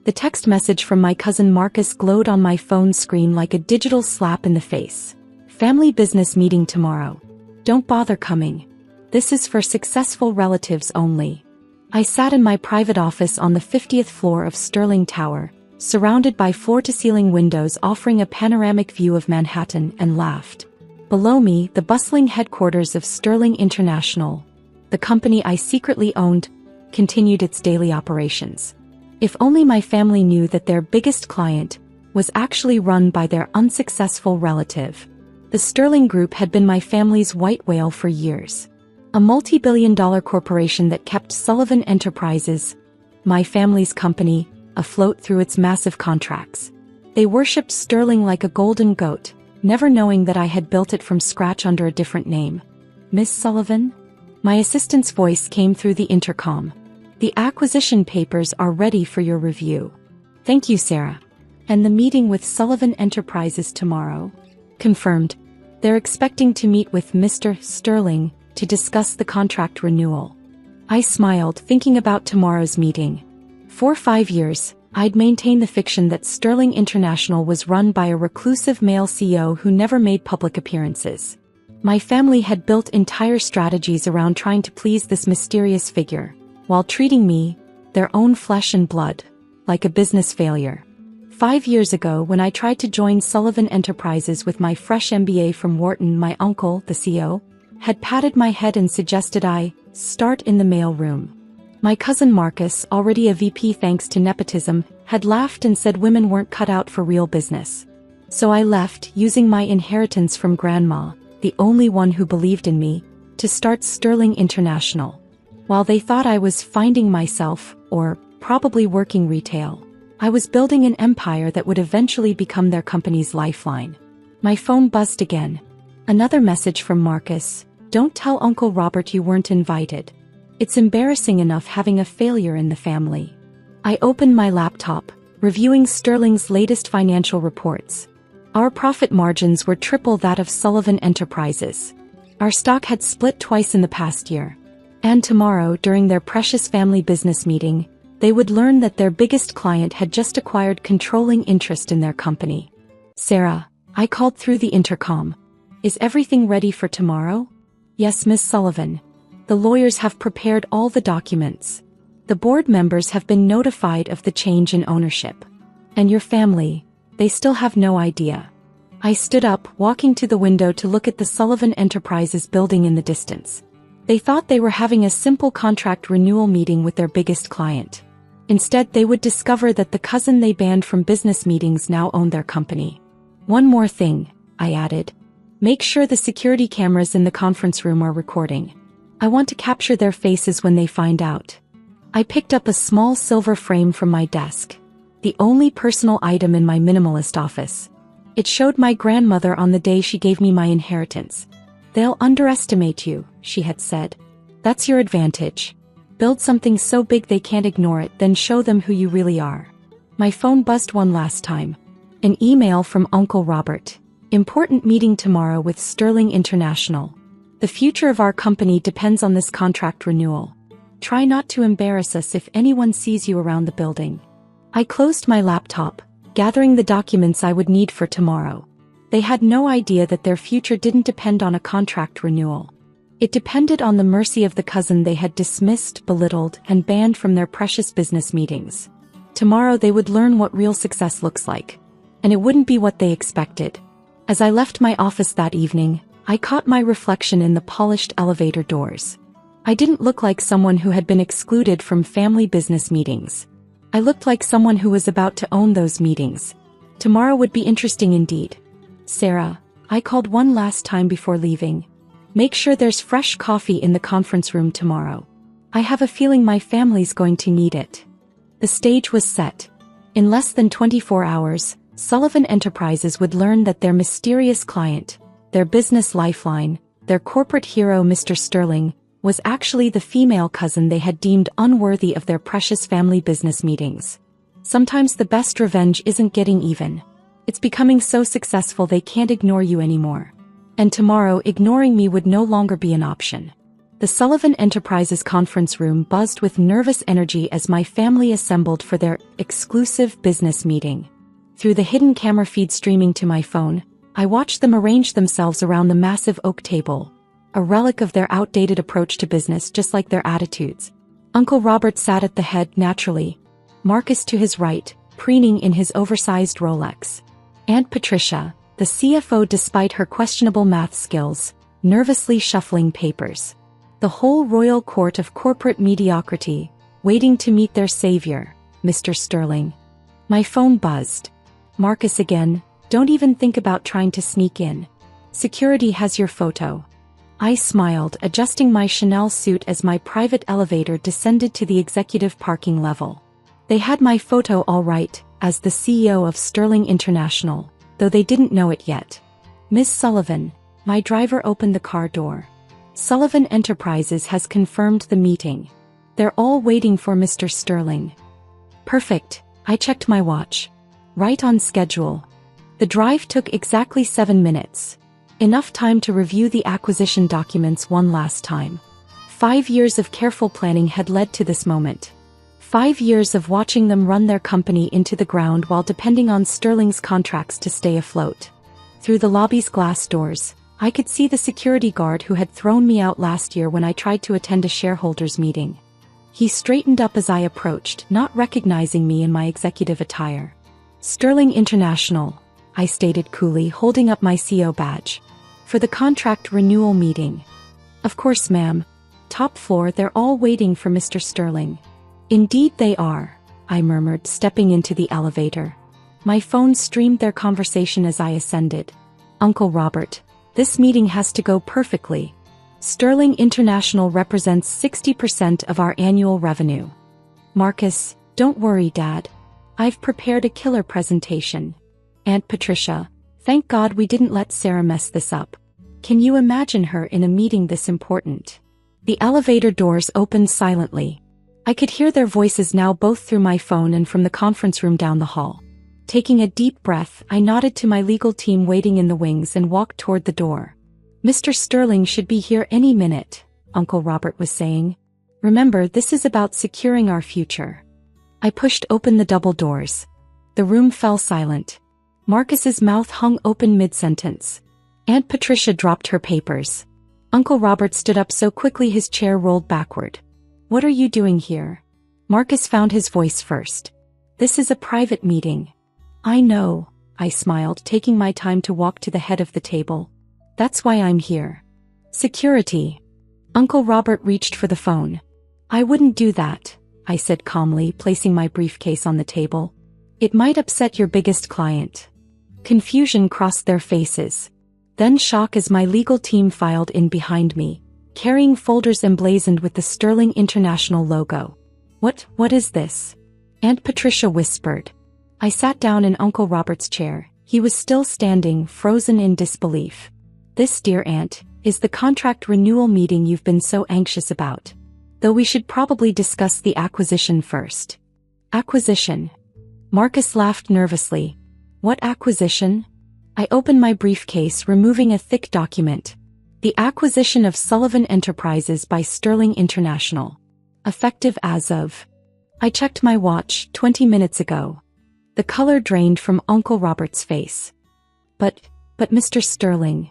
The text message from my cousin Marcus glowed on my phone screen like a digital slap in the face. Family business meeting tomorrow. Don't bother coming. This is for successful relatives only. I sat in my private office on the 50th floor of Sterling Tower, surrounded by floor-to-ceiling windows offering a panoramic view of Manhattan, and laughed. Below me, the bustling headquarters of Sterling International, the company I secretly owned, continued its daily operations. If only my family knew that their biggest client was actually run by their unsuccessful relative. The Sterling Group had been my family's white whale for years. A multi-billion-dollar corporation that kept Sullivan Enterprises, my family's company, afloat through its massive contracts. They worshipped Sterling like a golden goat, never knowing that I had built it from scratch under a different name. Miss Sullivan? My assistant's voice came through the intercom. The acquisition papers are ready for your review. Thank you, Sarah. And the meeting with Sullivan Enterprises tomorrow? Confirmed. They're expecting to meet with Mr. Sterling to discuss the contract renewal. I smiled, thinking about tomorrow's meeting. For 5 years, I'd maintained the fiction that Sterling International was run by a reclusive male CEO who never made public appearances. My family had built entire strategies around trying to please this mysterious figure, while treating me, their own flesh and blood, like a business failure. 5 years ago, when I tried to join Sullivan Enterprises with my fresh MBA from Wharton, my uncle, the CEO, had patted my head and suggested I start in the mail room. My cousin Marcus, already a VP thanks to nepotism, had laughed and said women weren't cut out for real business. So I left, using my inheritance from Grandma, the only one who believed in me, to start Sterling International. While they thought I was finding myself, or probably working retail, I was building an empire that would eventually become their company's lifeline. My phone buzzed again. Another message from Marcus. Don't tell Uncle Robert you weren't invited. It's embarrassing enough having a failure in the family. I opened my laptop, reviewing Sterling's latest financial reports. Our profit margins were triple that of Sullivan Enterprises. Our stock had split twice in the past year. And tomorrow, during their precious family business meeting, they would learn that their biggest client had just acquired controlling interest in their company. Sarah, I called through the intercom. Is everything ready for tomorrow? Yes, Miss Sullivan. The lawyers have prepared all the documents. The board members have been notified of the change in ownership. And your family, they still have no idea. I stood up, walking to the window to look at the Sullivan Enterprises building in the distance. They thought they were having a simple contract renewal meeting with their biggest client. Instead, they would discover that the cousin they banned from business meetings now owned their company. One more thing, I added. Make sure the security cameras in the conference room are recording. I want to capture their faces when they find out. I picked up a small silver frame from my desk, the only personal item in my minimalist office. It showed my grandmother on the day she gave me my inheritance. They'll underestimate you, she had said. That's your advantage. Build something so big they can't ignore it, then show them who you really are. My phone buzzed one last time. An email from Uncle Robert. Important meeting tomorrow with Sterling International. The future of our company depends on this contract renewal. Try not to embarrass us if anyone sees you around the building. I closed my laptop, gathering the documents I would need for tomorrow. They had no idea that their future didn't depend on a contract renewal. It depended on the mercy of the cousin they had dismissed, belittled, and banned from their precious business meetings. Tomorrow they would learn what real success looks like. And it wouldn't be what they expected. As I left my office that evening, I caught my reflection in the polished elevator doors. I didn't look like someone who had been excluded from family business meetings. I looked like someone who was about to own those meetings. Tomorrow would be interesting indeed. Sarah, I called one last time before leaving. Make sure there's fresh coffee in the conference room tomorrow. I have a feeling my family's going to need it. The stage was set. In less than 24 hours, Sullivan Enterprises would learn that their mysterious client, their business lifeline, their corporate hero Mr. Sterling, was actually the female cousin they had deemed unworthy of their precious family business meetings. Sometimes the best revenge isn't getting even. It's becoming so successful they can't ignore you anymore. And tomorrow ignoring me would no longer be an option. The Sullivan Enterprises conference room buzzed with nervous energy as my family assembled for their exclusive business meeting. Through the hidden camera feed streaming to my phone, I watched them arrange themselves around the massive oak table, a relic of their outdated approach to business just like their attitudes. Uncle Robert sat at the head naturally, Marcus to his right, preening in his oversized Rolex. Aunt Patricia, the CFO despite her questionable math skills, nervously shuffling papers. The whole royal court of corporate mediocrity, waiting to meet their savior, Mr. Sterling. My phone buzzed. Marcus again, don't even think about trying to sneak in. Security has your photo. I smiled, adjusting my Chanel suit as my private elevator descended to the executive parking level. They had my photo all right, as the CEO of Sterling International, though they didn't know it yet. Miss Sullivan, my driver opened the car door. Sullivan Enterprises has confirmed the meeting. They're all waiting for Mr. Sterling. Perfect, I checked my watch. Right on schedule. The drive took exactly 7 minutes. Enough time to review the acquisition documents one last time. 5 years of careful planning had led to this moment. 5 years of watching them run their company into the ground while depending on Sterling's contracts to stay afloat. Through the lobby's glass doors, I could see the security guard who had thrown me out last year when I tried to attend a shareholders' meeting. He straightened up as I approached, not recognizing me in my executive attire. Sterling International, I stated coolly, holding up my CO badge. For the contract renewal meeting. Of course, ma'am. Top floor, they're all waiting for Mr. Sterling. Indeed they are, I murmured, stepping into the elevator. My phone streamed their conversation as I ascended. Uncle Robert, this meeting has to go perfectly. Sterling International represents 60% of our annual revenue. Marcus, don't worry, Dad. I've prepared a killer presentation. Aunt Patricia, thank God we didn't let Sarah mess this up. Can you imagine her in a meeting this important? The elevator doors opened silently. I could hear their voices now both through my phone and from the conference room down the hall. Taking a deep breath, I nodded to my legal team waiting in the wings and walked toward the door. Mr. Sterling should be here any minute, Uncle Robert was saying. Remember, this is about securing our future. I pushed open the double doors. The room fell silent. Marcus's mouth hung open mid-sentence. Aunt Patricia dropped her papers. Uncle Robert stood up so quickly his chair rolled backward. What are you doing here? Marcus found his voice first. This is a private meeting. I know, I smiled, taking my time to walk to the head of the table. That's why I'm here. Security. Uncle Robert reached for the phone. I wouldn't do that, I said calmly, placing my briefcase on the table. It might upset your biggest client. Confusion crossed their faces. Then shock as my legal team filed in behind me, carrying folders emblazoned with the Sterling International logo. What is this? Aunt Patricia whispered. I sat down in Uncle Robert's chair. He was still standing, frozen in disbelief. This, dear Aunt, is the contract renewal meeting you've been so anxious about. Though we should probably discuss the acquisition first. Acquisition? Marcus laughed nervously. What acquisition? I opened my briefcase, removing a thick document. The acquisition of Sullivan Enterprises by Sterling International. Effective as of... I checked my watch 20 minutes ago. The color drained from Uncle Robert's face. But Mr. Sterling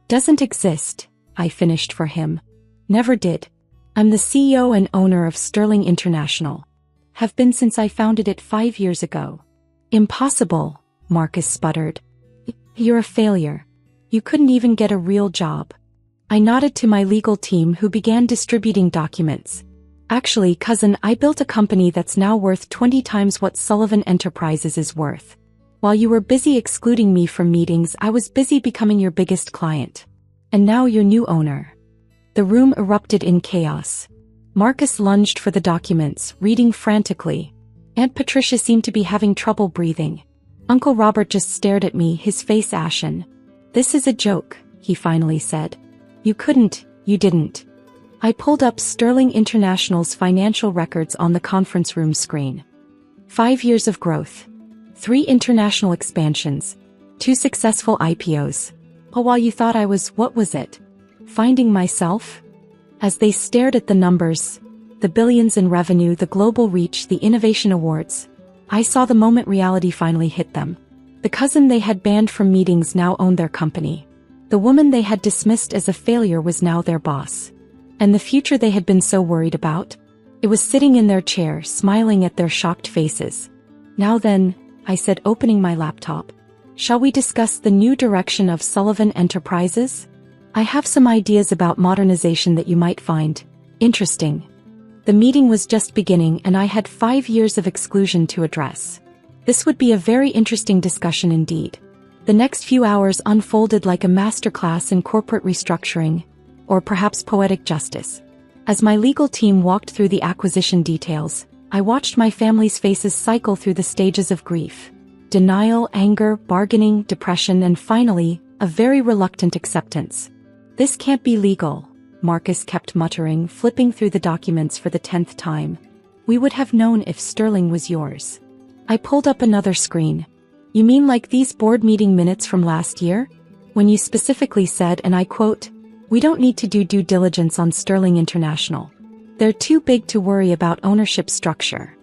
doesn't exist, I finished for him. Never did. I'm the CEO and owner of Sterling International. Have been since I founded it 5 years ago. Impossible, Marcus sputtered. You're a failure. You couldn't even get a real job. I nodded to my legal team who began distributing documents. Actually, cousin, I built a company that's now worth 20 times what Sullivan Enterprises is worth. While you were busy excluding me from meetings, I was busy becoming your biggest client. And now your new owner. The room erupted in chaos. Marcus lunged for the documents, reading frantically. Aunt Patricia seemed to be having trouble breathing. Uncle Robert just stared at me, his face ashen. This is a joke, he finally said. You didn't. I pulled up Sterling International's financial records on the conference room screen. 5 years of growth. 3 international expansions. 2 successful IPOs. But while you thought I was, what was it? Finding myself? As they stared at the numbers, the billions in revenue, the global reach, the innovation awards, I saw the moment reality finally hit them. The cousin they had banned from meetings now owned their company. The woman they had dismissed as a failure was now their boss. And the future they had been so worried about? It was sitting in their chair, smiling at their shocked faces. Now then, I said, opening my laptop. Shall we discuss the new direction of Sullivan Enterprises? I have some ideas about modernization that you might find interesting. The meeting was just beginning and I had 5 years of exclusion to address. This would be a very interesting discussion indeed. The next few hours unfolded like a masterclass in corporate restructuring, or perhaps poetic justice. As my legal team walked through the acquisition details, I watched my family's faces cycle through the stages of grief. Denial, anger, bargaining, depression, and finally, a very reluctant acceptance. This can't be legal, Marcus kept muttering, flipping through the documents for the 10th time. We would have known if Sterling was yours. I pulled up another screen. You mean like these board meeting minutes from last year? When you specifically said, and I quote, "We don't need to do due diligence on Sterling International. They're too big to worry about ownership structure."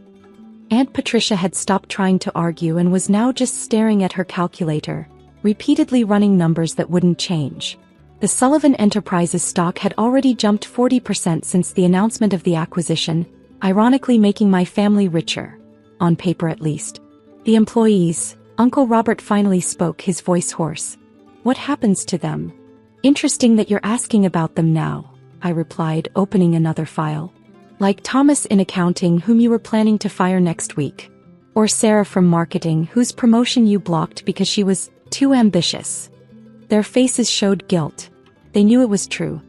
Aunt Patricia had stopped trying to argue and was now just staring at her calculator, repeatedly running numbers that wouldn't change. The Sullivan Enterprises stock had already jumped 40% since the announcement of the acquisition, ironically making my family richer. On paper at least. The employees, Uncle Robert finally spoke, his voice hoarse. What happens to them? Interesting that you're asking about them now, I replied, opening another file. Like Thomas in accounting, whom you were planning to fire next week. Or Sarah from marketing, whose promotion you blocked because she was too ambitious. Their faces showed guilt. They knew it was true.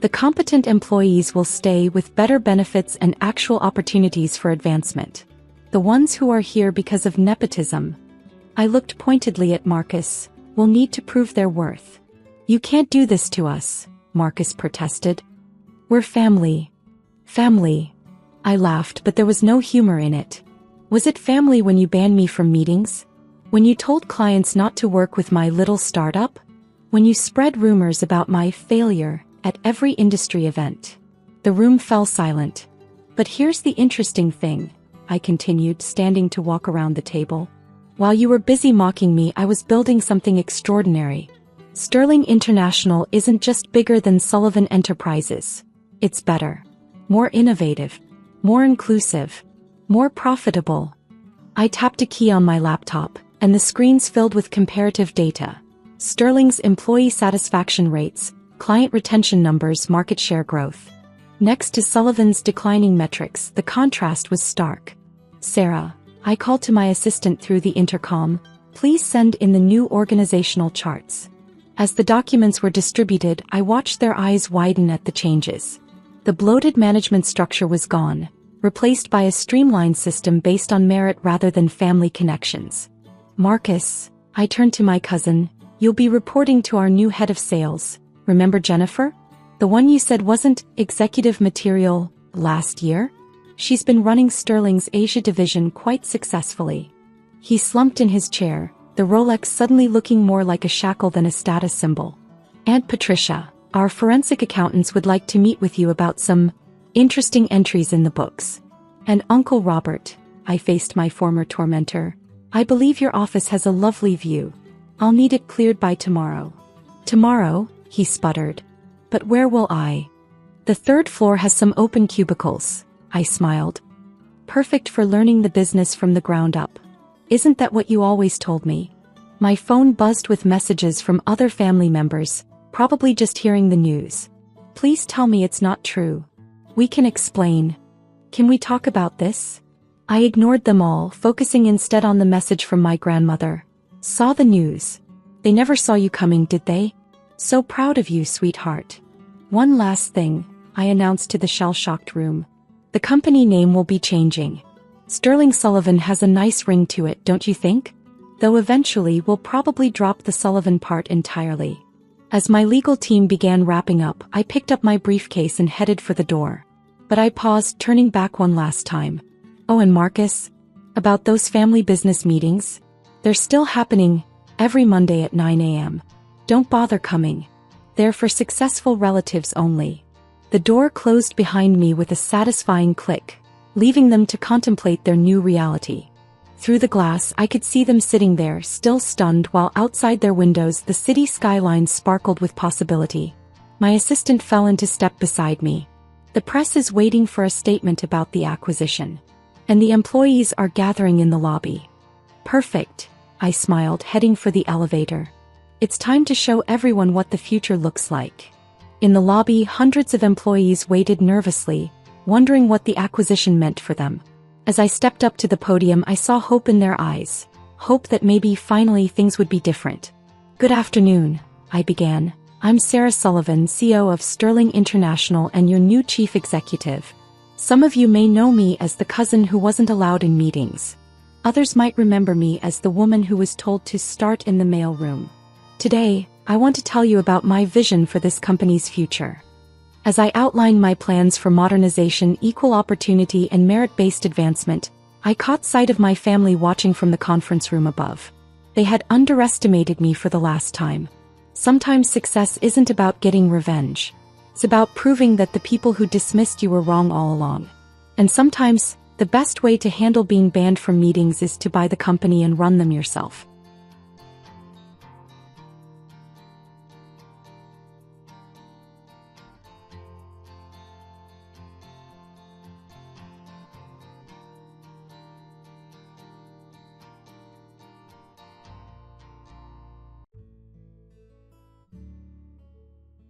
The competent employees will stay with better benefits and actual opportunities for advancement. The ones who are here because of nepotism, I looked pointedly at Marcus, will need to prove their worth. You can't do this to us, Marcus protested. We're family. Family. I laughed, but there was no humor in it. Was it family when you banned me from meetings? When you told clients not to work with my little startup? When you spread rumors about my failure at every industry event? The room fell silent. But here's the interesting thing, I continued, standing to walk around the table. While you were busy mocking me, I was building something extraordinary. Sterling International isn't just bigger than Sullivan Enterprises. It's better. More innovative. More inclusive. More profitable. I tapped a key on my laptop, and the screens filled with comparative data. Sterling's employee satisfaction rates, client retention numbers, market share growth. Next to Sullivan's declining metrics, the contrast was stark. Sarah, I called to my assistant through the intercom, please send in the new organizational charts. As the documents were distributed, I watched their eyes widen at the changes. The bloated management structure was gone, replaced by a streamlined system based on merit rather than family connections. Marcus, I turned to my cousin, you'll be reporting to our new head of sales. Remember Jennifer? The one you said wasn't executive material last year? She's been running Sterling's Asia division quite successfully. He slumped in his chair, the Rolex suddenly looking more like a shackle than a status symbol. Aunt Patricia, our forensic accountants would like to meet with you about some interesting entries in the books. And Uncle Robert, I faced my former tormentor, I believe your office has a lovely view. I'll need it cleared by tomorrow. Tomorrow, he sputtered. But where will I? The 3rd floor has some open cubicles, I smiled. Perfect for learning the business from the ground up. Isn't that what you always told me? My phone buzzed with messages from other family members, probably just hearing the news. Please tell me it's not true. We can explain. Can we talk about this? I ignored them all, focusing instead on the message from my grandmother. Saw the news. They never saw you coming, did they? So proud of you, sweetheart. One last thing, I announced to the shell-shocked room. The company name will be changing. Sterling Sullivan has a nice ring to it, don't you think? Though eventually we'll probably drop the Sullivan part entirely. As my legal team began wrapping up, I picked up my briefcase and headed for the door. But I paused, turning back one last time. Oh, and Marcus? About those family business meetings? They're still happening, every Monday at 9 a.m. Don't bother coming. They're for successful relatives only. The door closed behind me with a satisfying click, leaving them to contemplate their new reality. Through the glass, I could see them sitting there, still stunned, while outside their windows the city skyline sparkled with possibility. My assistant fell into step beside me. The press is waiting for a statement about the acquisition. And the employees are gathering in the lobby. Perfect, I smiled, heading for the elevator. It's time to show everyone what the future looks like. In the lobby, hundreds of employees waited nervously, wondering what the acquisition meant for them. As I stepped up to the podium, I saw hope in their eyes. Hope that maybe finally things would be different. Good afternoon, I began. I'm Sarah Sullivan, CEO of Sterling International and your new chief executive. Some of you may know me as the cousin who wasn't allowed in meetings. Others might remember me as the woman who was told to start in the mailroom. Today, I want to tell you about my vision for this company's future. As I outline my plans for modernization, equal opportunity, and merit-based advancement, I caught sight of my family watching from the conference room above. They had underestimated me for the last time. Sometimes success isn't about getting revenge. It's about proving that the people who dismissed you were wrong all along. And sometimes, the best way to handle being banned from meetings is to buy the company and run them yourself.